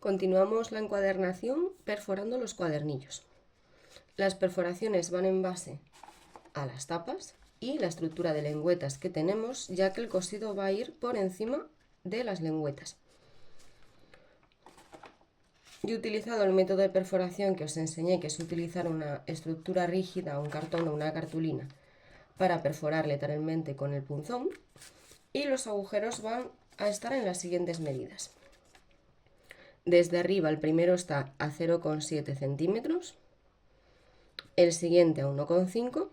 Continuamos la encuadernación perforando los cuadernillos. Las perforaciones van en base a las tapas y la estructura de lengüetas que tenemos, ya que el cosido va a ir por encima de las lengüetas. Yo he utilizado el método de perforación que os enseñé, que es utilizar una estructura rígida, un cartón o una cartulina, para perforar literalmente con el punzón, y los agujeros van a estar en las siguientes medidas. Desde arriba el primero está a 0,7 centímetros, el siguiente a 1,5,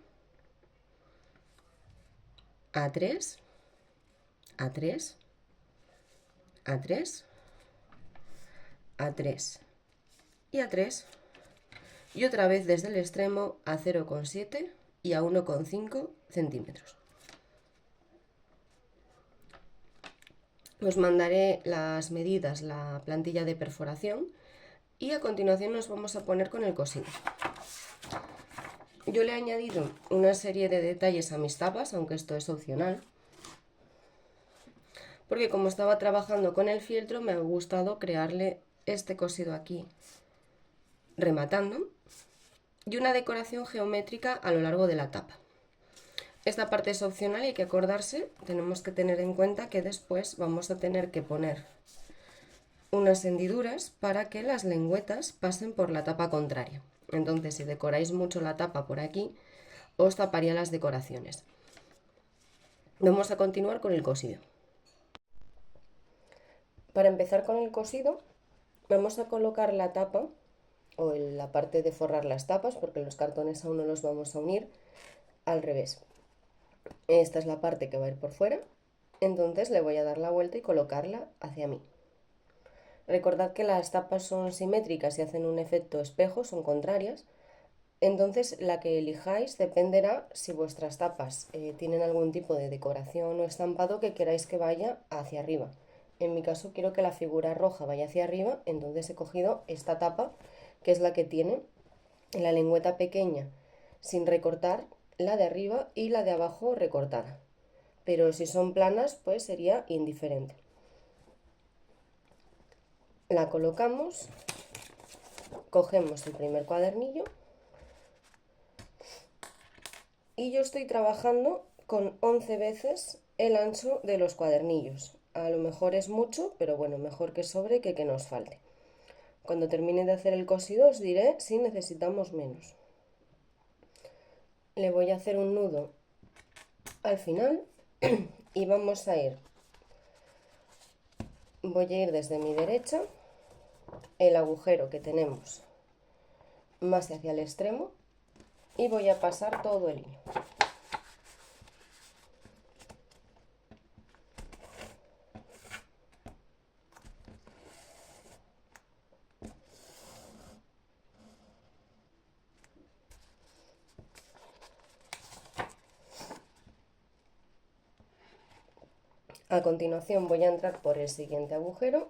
a 3, a 3, a 3, a 3 y a 3, y otra vez desde el extremo a 0,7 y a 1,5 centímetros. Os mandaré las medidas, la plantilla de perforación, y a continuación nos vamos a poner con el cosido. Yo le he añadido una serie de detalles a mis tapas, aunque esto es opcional, porque como estaba trabajando con el fieltro me ha gustado crearle este cosido aquí rematando y una decoración geométrica a lo largo de la tapa. Esta parte es opcional y hay que acordarse, tenemos que tener en cuenta que después vamos a tener que poner unas hendiduras para que las lengüetas pasen por la tapa contraria. Entonces, si decoráis mucho la tapa por aquí, os taparía las decoraciones. Vamos a continuar con el cosido. Para empezar con el cosido, vamos a colocar la tapa, o la parte de forrar las tapas, porque los cartones aún no los vamos a unir, al revés. Esta es la parte que va a ir por fuera, entonces le voy a dar la vuelta y colocarla hacia mí. Recordad que las tapas son simétricas y hacen un efecto espejo, son contrarias, entonces la que elijáis dependerá si vuestras tapas tienen algún tipo de decoración o estampado que queráis que vaya hacia arriba. En mi caso quiero que la figura roja vaya hacia arriba, entonces he cogido esta tapa, que es la que tiene la lengüeta pequeña sin recortar, la de arriba y la de abajo recortada. Pero si son planas, pues sería indiferente. La colocamos, cogemos el primer cuadernillo y yo estoy trabajando con 11 veces el ancho de los cuadernillos. A lo mejor es mucho, pero bueno, mejor que sobre que nos falte. Cuando termine de hacer el cosido os diré si necesitamos menos. Le voy a hacer un nudo al final y vamos a ir. Voy a ir desde mi derecha, el agujero que tenemos más hacia el extremo, y voy a pasar todo el hilo. A continuación voy a entrar por el siguiente agujero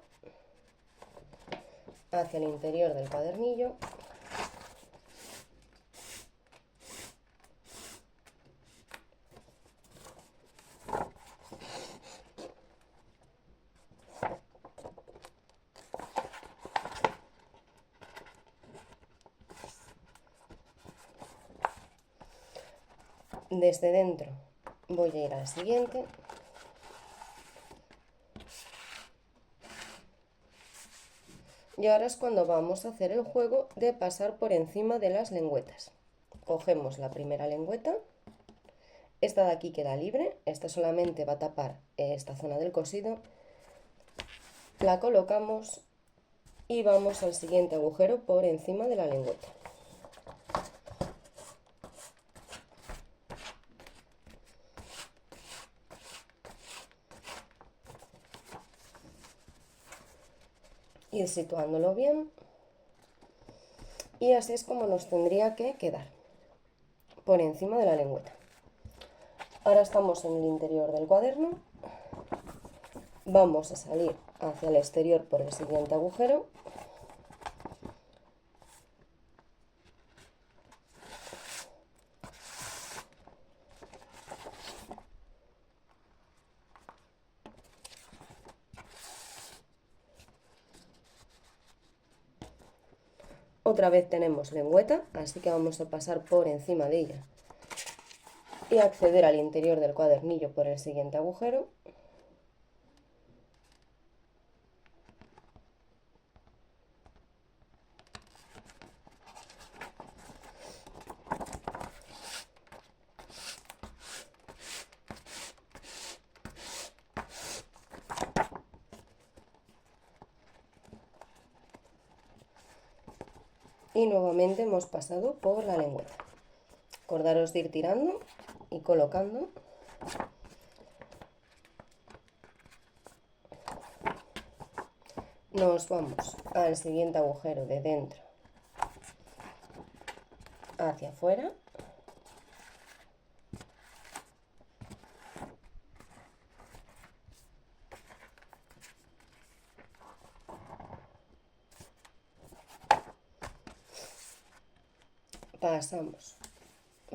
hacia el interior del cuadernillo . Desde dentro voy a ir al siguiente . Y ahora es cuando vamos a hacer el juego de pasar por encima de las lengüetas. Cogemos la primera lengüeta, esta de aquí queda libre, esta solamente va a tapar esta zona del cosido, la colocamos y vamos al siguiente agujero por encima de la lengüeta. Ir situándolo bien y así es como nos tendría que quedar, por encima de la lengüeta. Ahora estamos en el interior del cuaderno, vamos a salir hacia el exterior por el siguiente agujero . Otra vez tenemos lengüeta, así que vamos a pasar por encima de ella y acceder al interior del cuadernillo por el siguiente agujero. Y nuevamente hemos pasado por la lengüeta. Acordaros de ir tirando y colocando. Nos vamos al siguiente agujero de dentro hacia afuera. Pasamos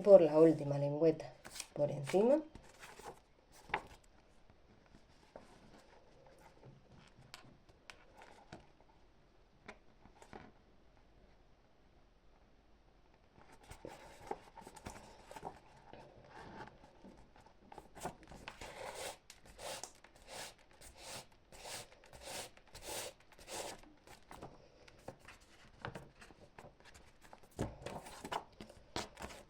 por la última lengüeta por encima.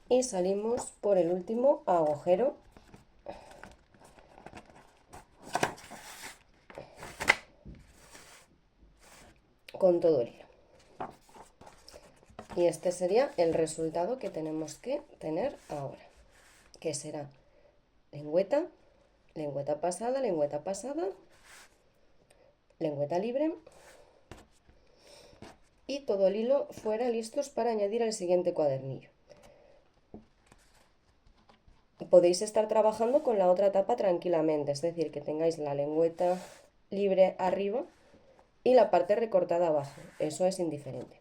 Y salimos por el último agujero con todo el hilo. Y este sería el resultado que tenemos que tener ahora, que será lengüeta, lengüeta pasada, lengüeta libre y todo el hilo fuera, listos para añadir al siguiente cuadernillo. Podéis estar trabajando con la otra tapa tranquilamente, es decir, que tengáis la lengüeta libre arriba y la parte recortada abajo, eso es indiferente.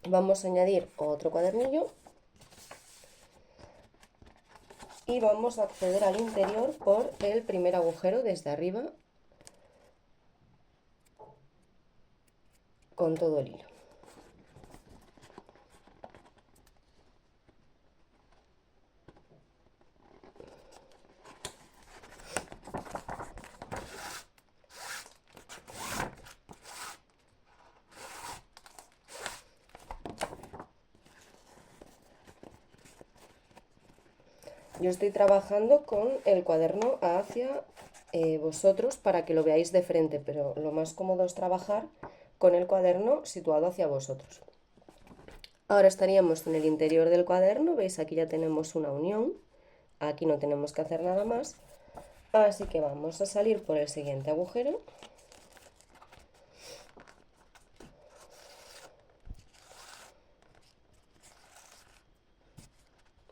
Vamos a añadir otro cuadernillo y vamos a acceder al interior por el primer agujero desde arriba con todo el hilo. Yo estoy trabajando con el cuaderno hacia vosotros para que lo veáis de frente, pero lo más cómodo es trabajar con el cuaderno situado hacia vosotros. Ahora estaríamos en el interior del cuaderno, veis aquí ya tenemos una unión, aquí no tenemos que hacer nada más, así que vamos a salir por el siguiente agujero.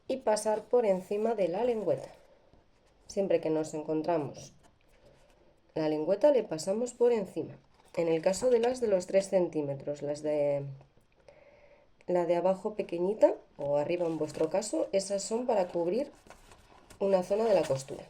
Y pasar por encima de la lengüeta. Siempre que nos encontramos la lengüeta le pasamos por encima. En el caso de las de los 3 centímetros, la de abajo pequeñita o arriba en vuestro caso, esas son para cubrir una zona de la costura.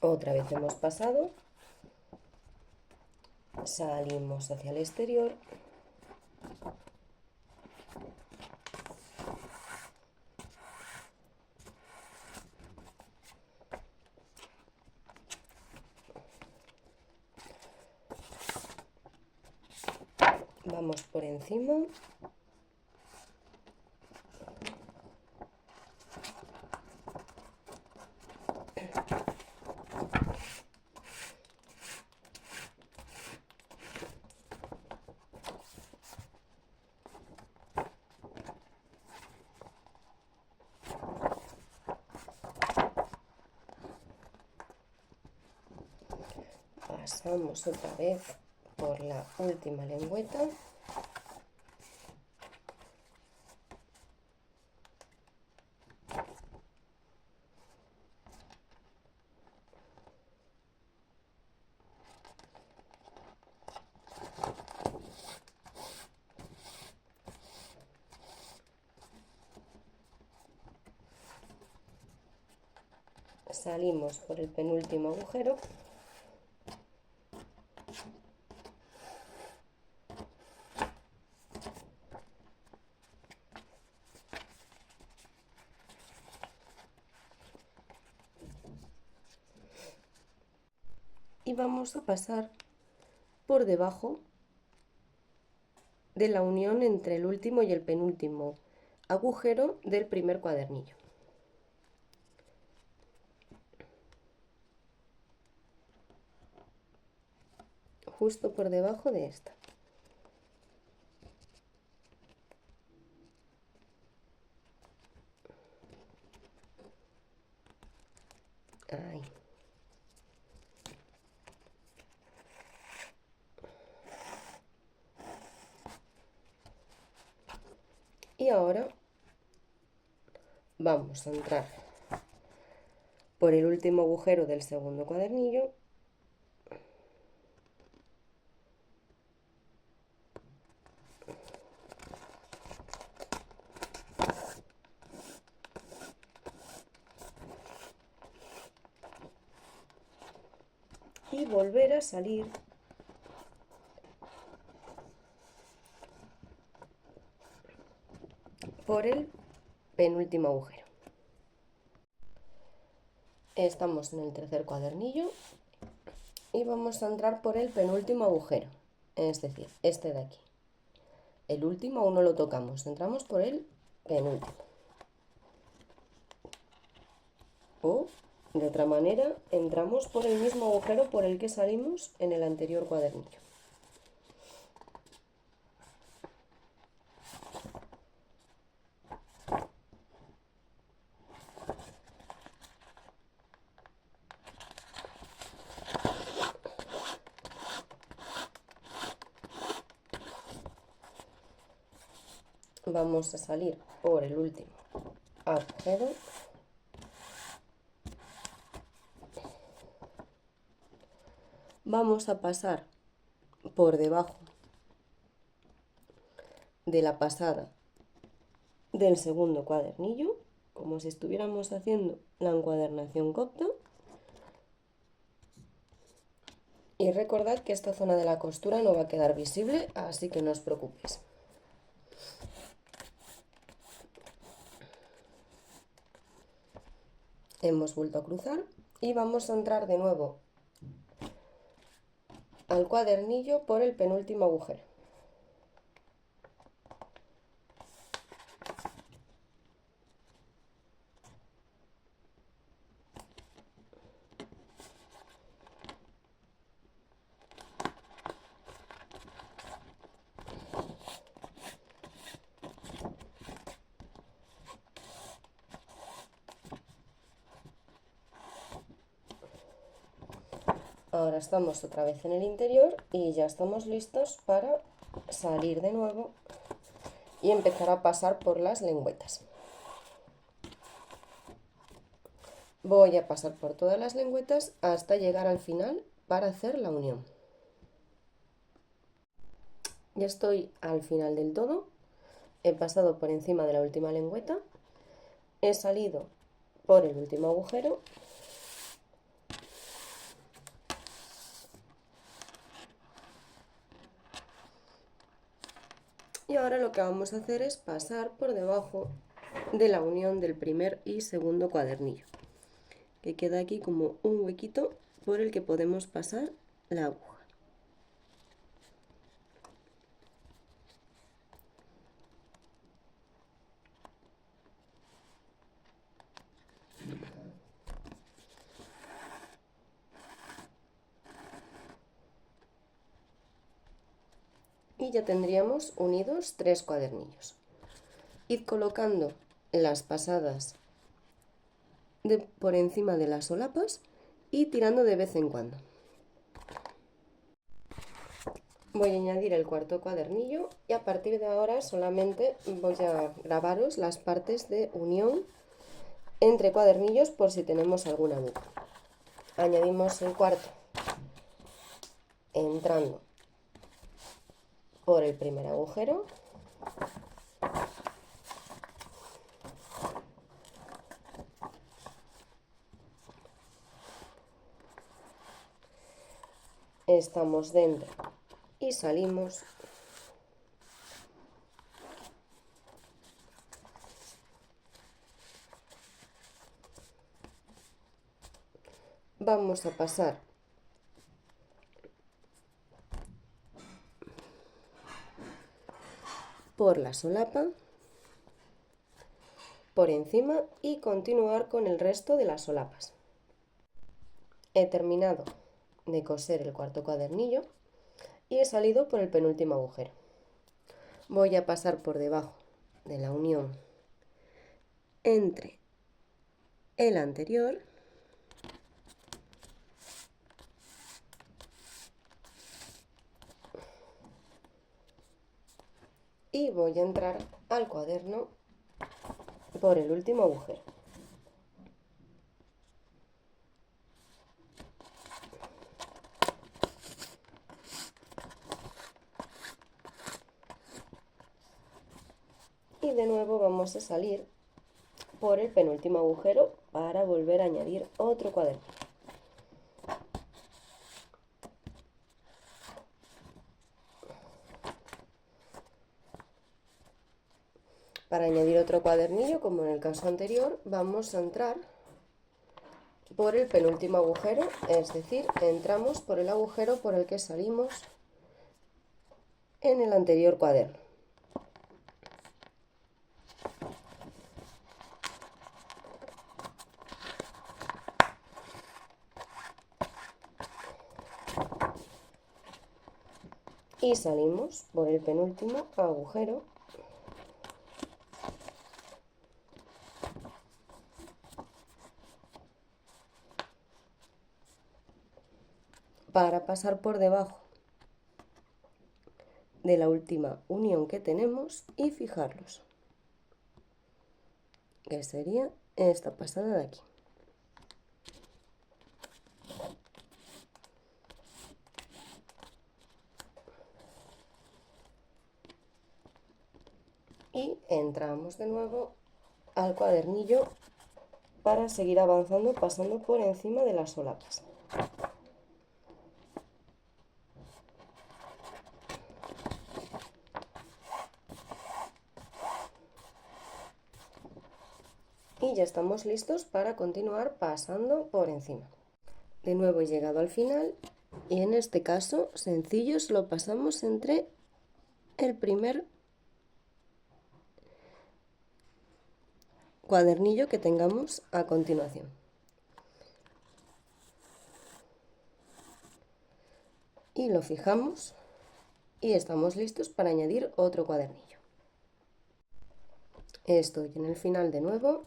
Otra vez hemos pasado, salimos hacia el exterior vamos por encima pasamos otra vez por la última lengüeta salimos por el penúltimo agujero y vamos a pasar por debajo de la unión entre el último y el penúltimo agujero del primer cuadernillo. Justo por debajo de esta. Ahí. Y ahora vamos a entrar por el último agujero del segundo cuadernillo y volver a salir por el penúltimo agujero. Estamos en el tercer cuadernillo y vamos a entrar por el penúltimo agujero, es decir, este de aquí. El último aún no lo tocamos, entramos por el penúltimo. O, de otra manera, entramos por el mismo agujero por el que salimos en el anterior cuadernillo. Vamos a salir por el último agujero vamos a pasar por debajo de la pasada del segundo cuadernillo, como si estuviéramos haciendo la encuadernación copta. Y recordad que esta zona de la costura no va a quedar visible, así que no os preocupéis. Hemos vuelto a cruzar y vamos a entrar de nuevo al cuadernillo por el penúltimo agujero. Ahora estamos otra vez en el interior y ya estamos listos para salir de nuevo y empezar a pasar por las lengüetas. Voy a pasar por todas las lengüetas hasta llegar al final para hacer la unión. Ya estoy al final del todo, he pasado por encima de la última lengüeta, he salido por el último agujero y ahora lo que vamos a hacer es pasar por debajo de la unión del primer y segundo cuadernillo, que queda aquí como un huequito por el que podemos pasar la aguja. Y ya tendríamos unidos 3 cuadernillos. Id colocando las pasadas por encima de las solapas y tirando de vez en cuando. Voy a añadir el cuarto cuadernillo y a partir de ahora solamente voy a grabaros las partes de unión entre cuadernillos por si tenemos alguna duda. Añadimos el cuarto entrando por el primer agujero, estamos dentro y salimos. Vamos a pasar por la solapa, por encima y continuar con el resto de las solapas. He terminado de coser el cuarto cuadernillo y he salido por el penúltimo agujero. Voy a pasar por debajo de la unión entre el anterior y voy a entrar al cuaderno por el último agujero. Y de nuevo vamos a salir por el penúltimo agujero para volver a añadir otro cuaderno. Para añadir otro cuadernillo, como en el caso anterior, vamos a entrar por el penúltimo agujero, es decir, entramos por el agujero por el que salimos en el anterior cuaderno. Y salimos por el penúltimo agujero para pasar por debajo de la última unión que tenemos y fijarlos, que sería esta pasada de aquí. Y entramos de nuevo al cuadernillo para seguir avanzando pasando por encima de las solapas. Y ya estamos listos para continuar pasando por encima. De nuevo he llegado al final y en este caso sencillos lo pasamos entre el primer cuadernillo que tengamos a continuación. Y lo fijamos y estamos listos para añadir otro cuadernillo. Estoy en el final de nuevo.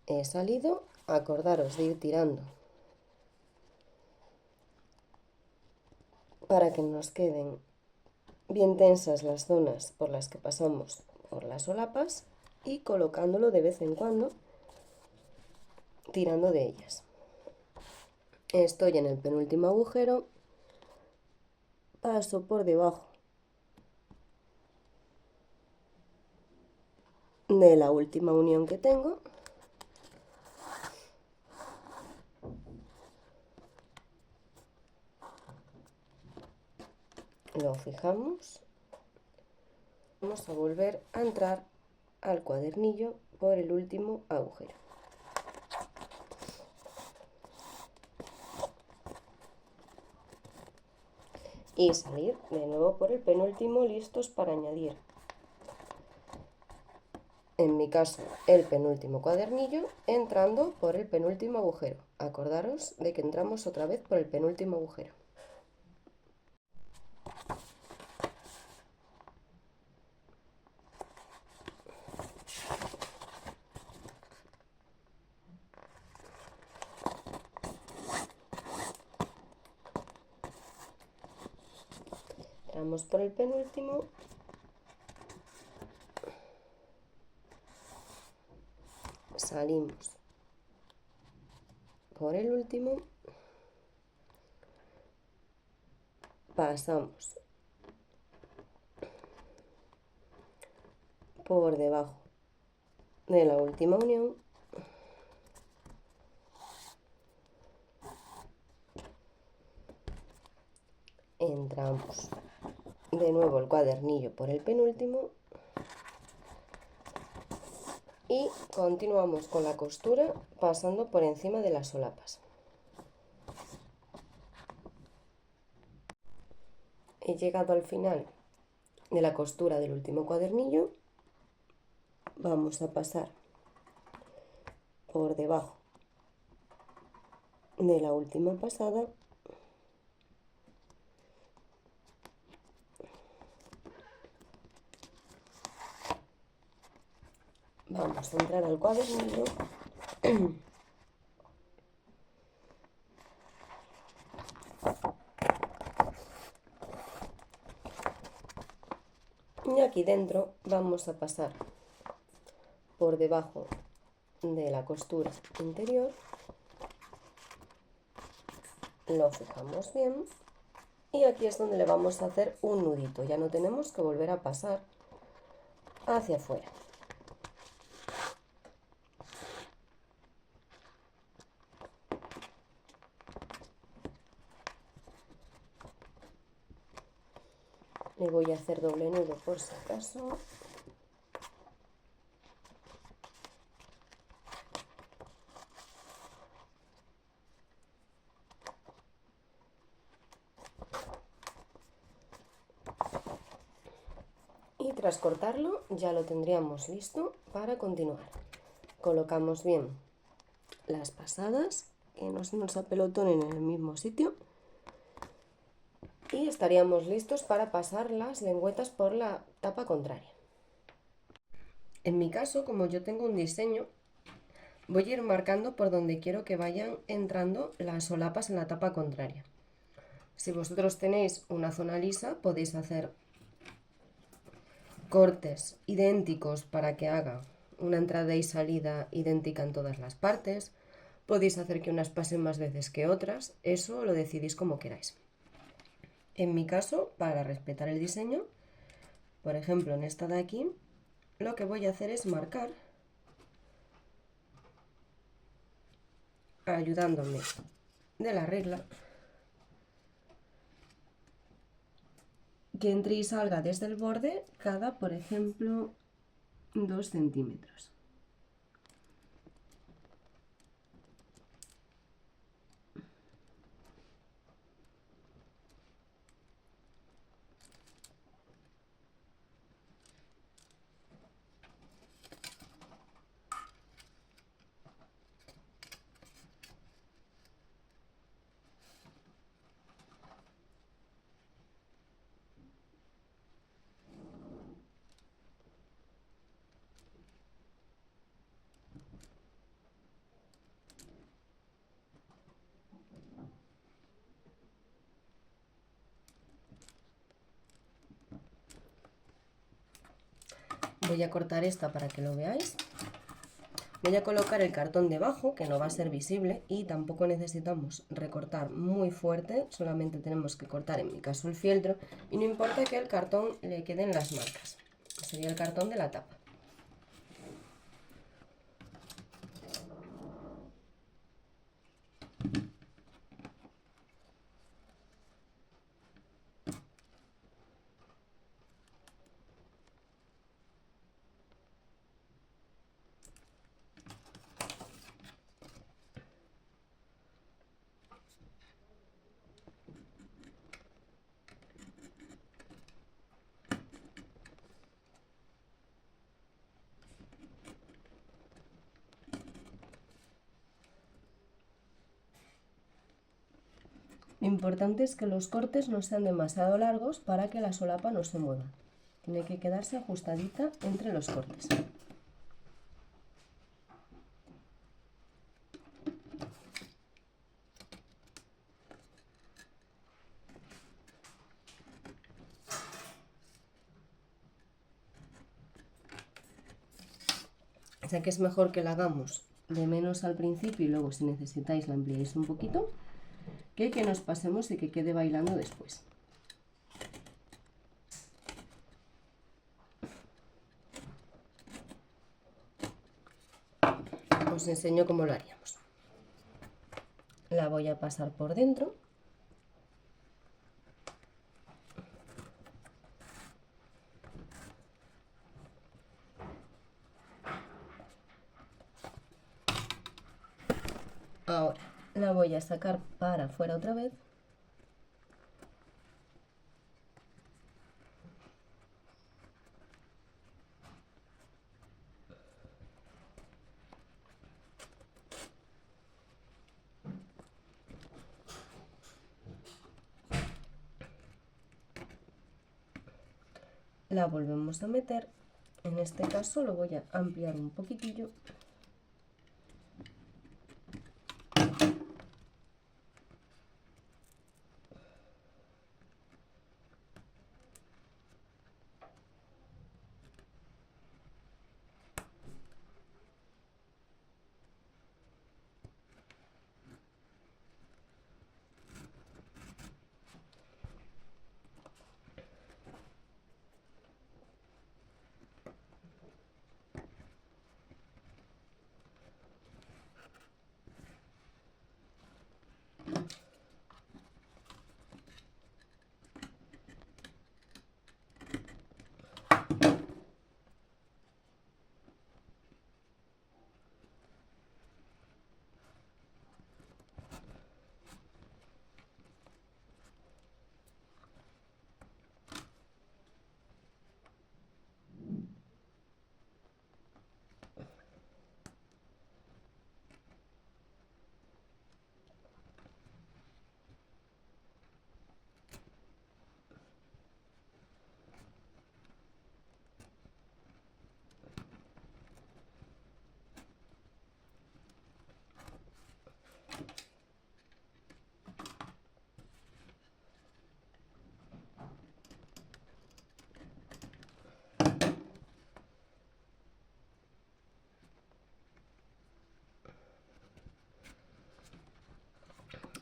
He salido, acordaros de ir tirando para que nos queden bien tensas las zonas por las que pasamos por las solapas y colocándolo de vez en cuando, tirando de ellas. Estoy en el penúltimo agujero, paso por debajo de la última unión que tengo. Lo fijamos. Vamos a volver a entrar al cuadernillo por el último agujero. Y salir de nuevo por el penúltimo, listos para añadir, en mi caso, el penúltimo cuadernillo, entrando por el penúltimo agujero. Acordaros de que entramos otra vez por el penúltimo agujero. Entramos por el penúltimo, salimos por el último, pasamos por debajo de la última unión entramos de nuevo el cuadernillo por el penúltimo y continuamos con la costura pasando por encima de las solapas. He llegado al final de la costura del último cuadernillo. Vamos a pasar por debajo de la última pasada vamos a entrar al cuadernillo y aquí dentro vamos a pasar por debajo de la costura interior, lo fijamos bien y aquí es donde le vamos a hacer un nudito, ya no tenemos que volver a pasar hacia afuera. Le voy a hacer doble nudo por si acaso. Y tras cortarlo ya lo tendríamos listo para continuar. Colocamos bien las pasadas, que no se nos apelotonen en el mismo sitio. Y estaríamos listos para pasar las lengüetas por la tapa contraria. En mi caso, como yo tengo un diseño, voy a ir marcando por donde quiero que vayan entrando las solapas en la tapa contraria. Si vosotros tenéis una zona lisa, podéis hacer cortes idénticos para que haga una entrada y salida idéntica en todas las partes. Podéis hacer que unas pasen más veces que otras, eso lo decidís como queráis. En mi caso, para respetar el diseño, por ejemplo en esta de aquí, lo que voy a hacer es marcar ayudándome de la regla que entre y salga desde el borde cada, por ejemplo, 2 centímetros. Voy a cortar esta para que lo veáis. Voy a colocar el cartón debajo, que no va a ser visible, y tampoco necesitamos recortar muy fuerte, solamente tenemos que cortar, en mi caso, el fieltro, y no importa que el cartón le queden las marcas. Sería el cartón de la tapa. Lo importante es que los cortes no sean demasiado largos para que la solapa no se mueva. Tiene que quedarse ajustadita entre los cortes. O sea que es mejor que la hagamos de menos al principio y luego si necesitáis la ampliáis un poquito, que nos pasemos y que quede bailando después. Os enseño cómo lo haríamos. La voy a pasar por dentro. Ahora la voy a sacar para afuera otra vez. La volvemos a meter. En este caso lo voy a ampliar un poquitillo.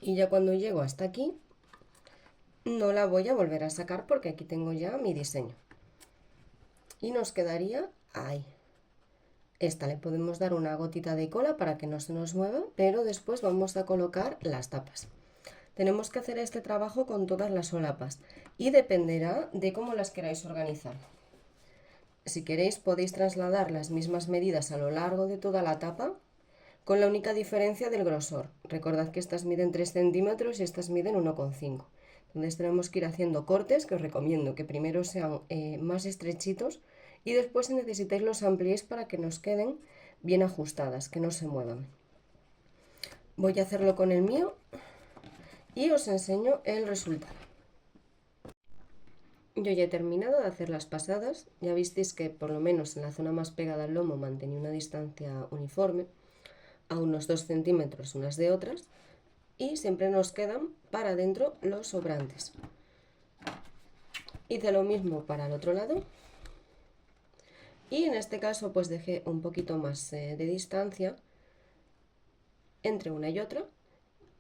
Y ya cuando llego hasta aquí, no la voy a volver a sacar porque aquí tengo ya mi diseño. Y nos quedaría ahí. Esta le podemos dar una gotita de cola para que no se nos mueva, pero después vamos a colocar las tapas. Tenemos que hacer este trabajo con todas las solapas y dependerá de cómo las queráis organizar. Si queréis podéis trasladar las mismas medidas a lo largo de toda la tapa, con la única diferencia del grosor. Recordad que estas miden 3 centímetros y estas miden 1,5. Entonces tenemos que ir haciendo cortes, que os recomiendo que primero sean más estrechitos y después, si necesitáis, los ampliéis para que nos queden bien ajustadas, que no se muevan. Voy a hacerlo con el mío y os enseño el resultado. Yo ya he terminado de hacer las pasadas. Ya visteis que por lo menos en la zona más pegada al lomo mantenía una distancia uniforme, a unos 2 centímetros unas de otras, y siempre nos quedan para adentro los sobrantes. Hice lo mismo para el otro lado y en este caso pues dejé un poquito más de distancia entre una y otra.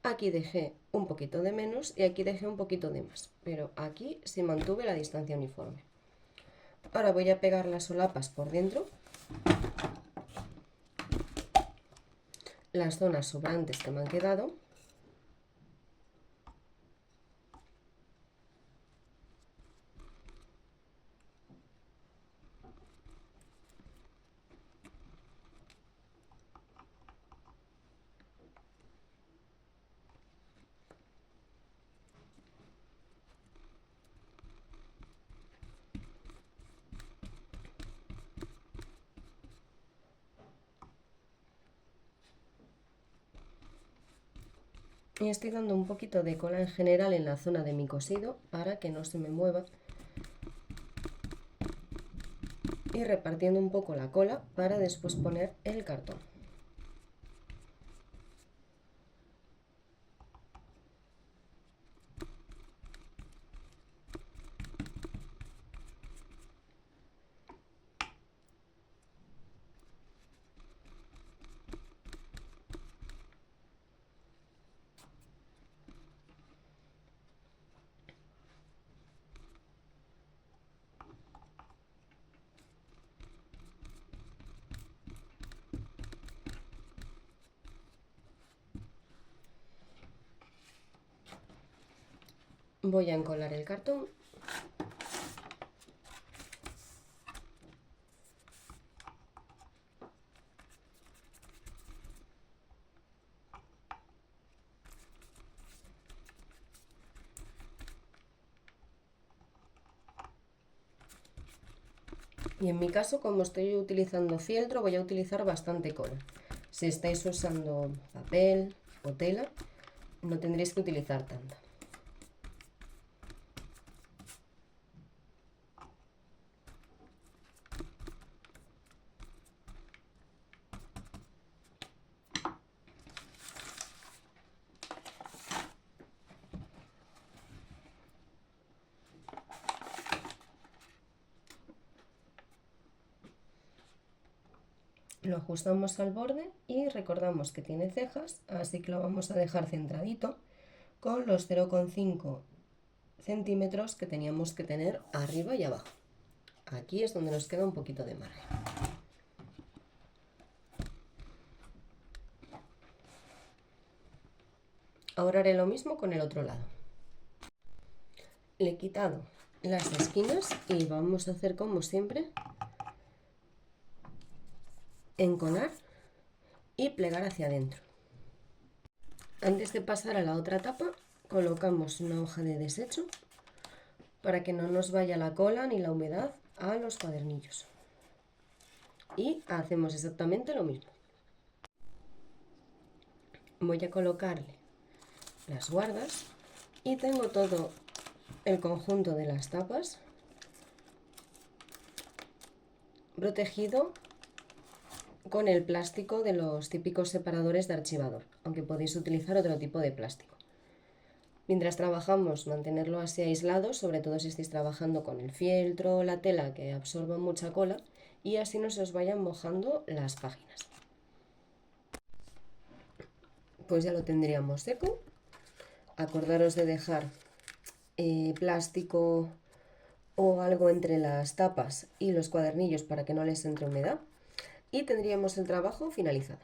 Aquí dejé un poquito de menos y aquí dejé un poquito de más, pero aquí sí mantuve la distancia uniforme. Ahora voy a pegar las solapas por dentro, las zonas sobrantes que me han quedado. Y estoy dando un poquito de cola en general en la zona de mi cosido para que no se me mueva. Y repartiendo un poco la cola para después poner el cartón. Voy a encolar el cartón. Y en mi caso, como estoy utilizando fieltro, voy a utilizar bastante cola. Si estáis usando papel o tela, no tendréis que utilizar tanta. Lo ajustamos al borde y recordamos que tiene cejas, así que lo vamos a dejar centradito con los 0,5 centímetros que teníamos que tener arriba y abajo. Aquí es donde nos queda un poquito de margen. Ahora haré lo mismo con el otro lado. Le he quitado las esquinas y vamos a hacer como siempre, enconar y plegar hacia adentro. Antes de pasar a la otra tapa, colocamos una hoja de desecho para que no nos vaya la cola ni la humedad a los cuadernillos. Y hacemos exactamente lo mismo. Voy a colocarle las guardas y tengo todo el conjunto de las tapas protegido con el plástico de los típicos separadores de archivador, aunque podéis utilizar otro tipo de plástico. Mientras trabajamos, mantenerlo así aislado, sobre todo si estáis trabajando con el fieltro o la tela que absorba mucha cola, y así no se os vayan mojando las páginas. Pues ya lo tendríamos seco. Acordaros de dejar plástico o algo entre las tapas y los cuadernillos para que no les entre humedad, y tendríamos el trabajo finalizado.